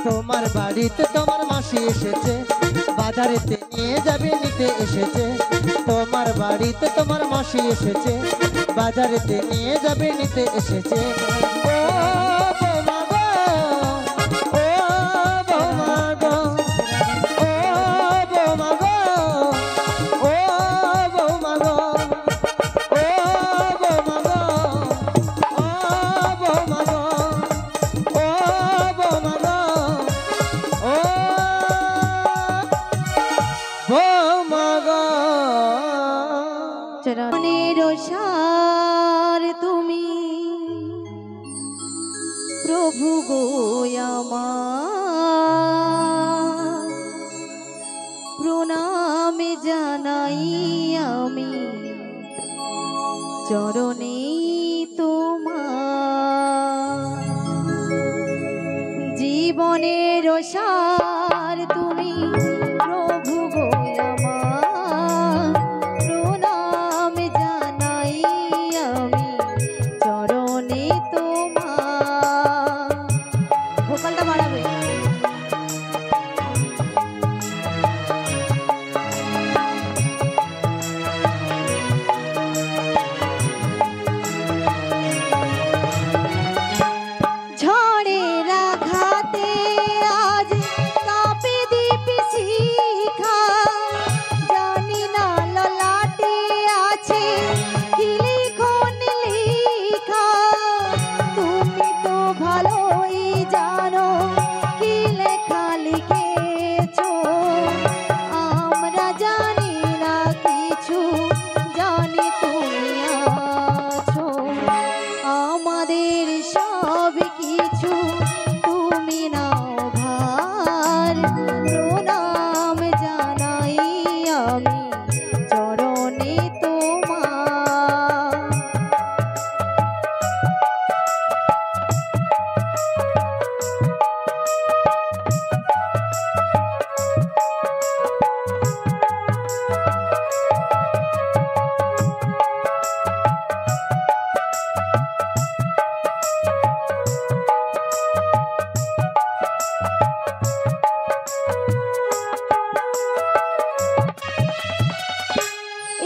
তোমার বাড়িতে তোমার মাসি এসেছে, বাজারেতে নিয়ে যাবে নিতে এসেছে। তোমার বাড়িতে তোমার মাসি এসেছে, বাজারেতে নিয়ে যাবে নিতে এসেছে। ও বৌমা গো, ও বৌমা গো, ও বৌমা গো, ও বৌমা গো, ও বৌমা গো, ও বৌমা গো, ও বৌমা গো, ও বৌমা গো। চরণের সার তুমি প্রভু গো আমার, প্রণামে জানাই আমি চরণে তোমার। জীবনের সার তুমি প্রভু গো আমার, প্রণামে জানাই আমি চরণে তোমার। ভোকালটা বাড়াবে। ঝড়ের আঘাতে আজ কাঁপে দ্বীপ শিখা, জানি না ললাটে আছে কি লিখন লেখা। তুমি তো ভালোই জানো কি লেখা লিখেছো, আমরা জানি না কিছু, জানি তুমি আছো। আমাদের সব কিছু তুমি নাও ভার, প্রণাম জানাই আমি চরণে তোমার।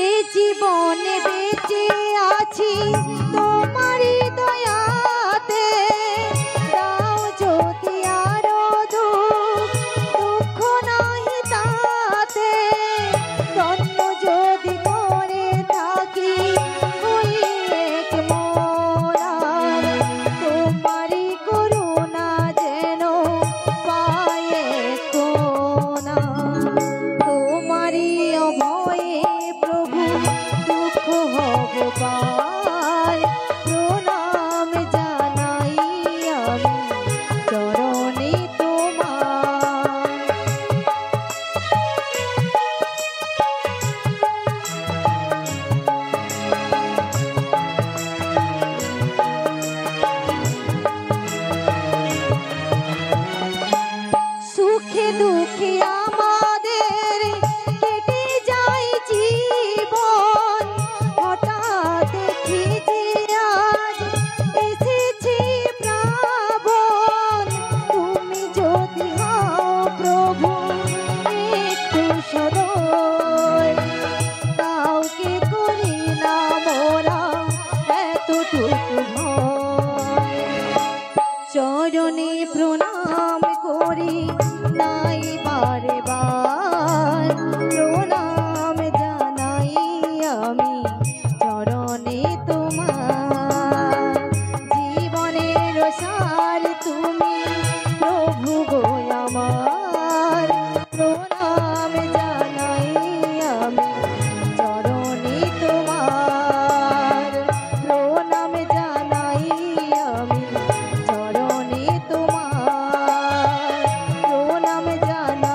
এই জীবনে বেঁচে আছি তোমারই দয়াতে, দাও যদি আরো দুঃখ নাহি তাতে। ধন্য যদি করে থাকি ওই এক মোরার, তোমারই করুণা যেন পায়ে কোনা। তোমারই অভয়ে প্রভু দুঃখ হব পার, প্রণাম জানাই আমি চরণে তোমার। সুখে দুঃখে আমাদের কেটে যায় জীবন, হঠাৎ দেখি যে আজ এসেছে প্রাবণ। তুমি যদি হও প্রভু একটু সদয়, কাউকে করি না মোরা এতটুকু ভয়। চরণে প্রণাম করি নাই বারে বার, প্রণাম জানাই আমি চরণে তোমার। জীবনের সার তুমি প্রভু গো আমার, প্রণাম জানাই আমি চরণে তোমার। প্রণাম জানাই আমি চরণে তোমার, প্রণাম জানাই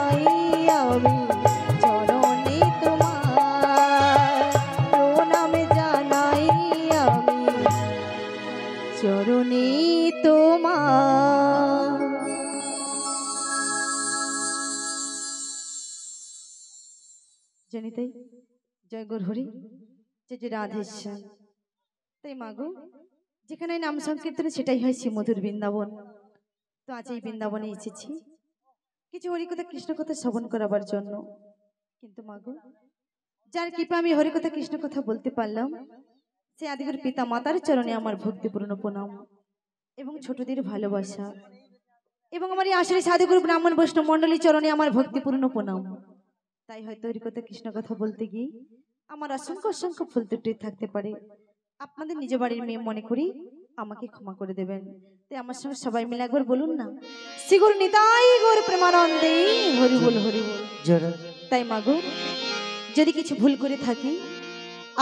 জনিতাই জয় গৌর হরি, জয় জয় রাধেশ্যাম। তাই মাগো, যেখানে নাম সংকীর্তনে সেটাই হয় শ্রী মধুর বৃন্দাবন। তো আজ এই বৃন্দাবনে এসেছি কিছু হরিকথা কৃষ্ণ কথা শ্রবণ করাবার জন্য। কিন্তু মাগো, যার কৃপা আমি হরিকথা কৃষ্ণ কথা বলতে পারলাম, সে আদিগুরু পিতা মাতার চরণে আমার ভক্তিপূর্ণ প্রণাম এবং ছোটদের ভালোবাসা, এবং আমার এই আশ্রয় সাধুগুরু ব্রাহ্মণ বৈষ্ণব মণ্ডলী চরণে আমার ভক্তিপূর্ণ প্রণাম। তাই হয়তো হরিকথা কৃষ্ণ কথা বলতে গিয়ে আমার অসংখ্য অসংখ্য ভুল ত্রুটি থাকতে পারে। আপনাদের নিজ বাড়ির মেয়ে মনে করি আমাকে ক্ষমা করে দেবেন। তাই আমার সঙ্গে সবাই মিলে একবার বলুন না, শ্রী গুরু নিতাই গৌর প্রেমানন্দে হরি বল হরি বল। তাই মাগো, যদি কিছু ভুল করে থাকি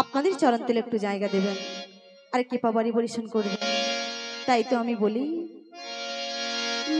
আপনাদের চরণ তলে একটু জায়গা দেবেন আর কৃপা বাড়ি পরিশোধ করবেন। তাই তো আমি বলি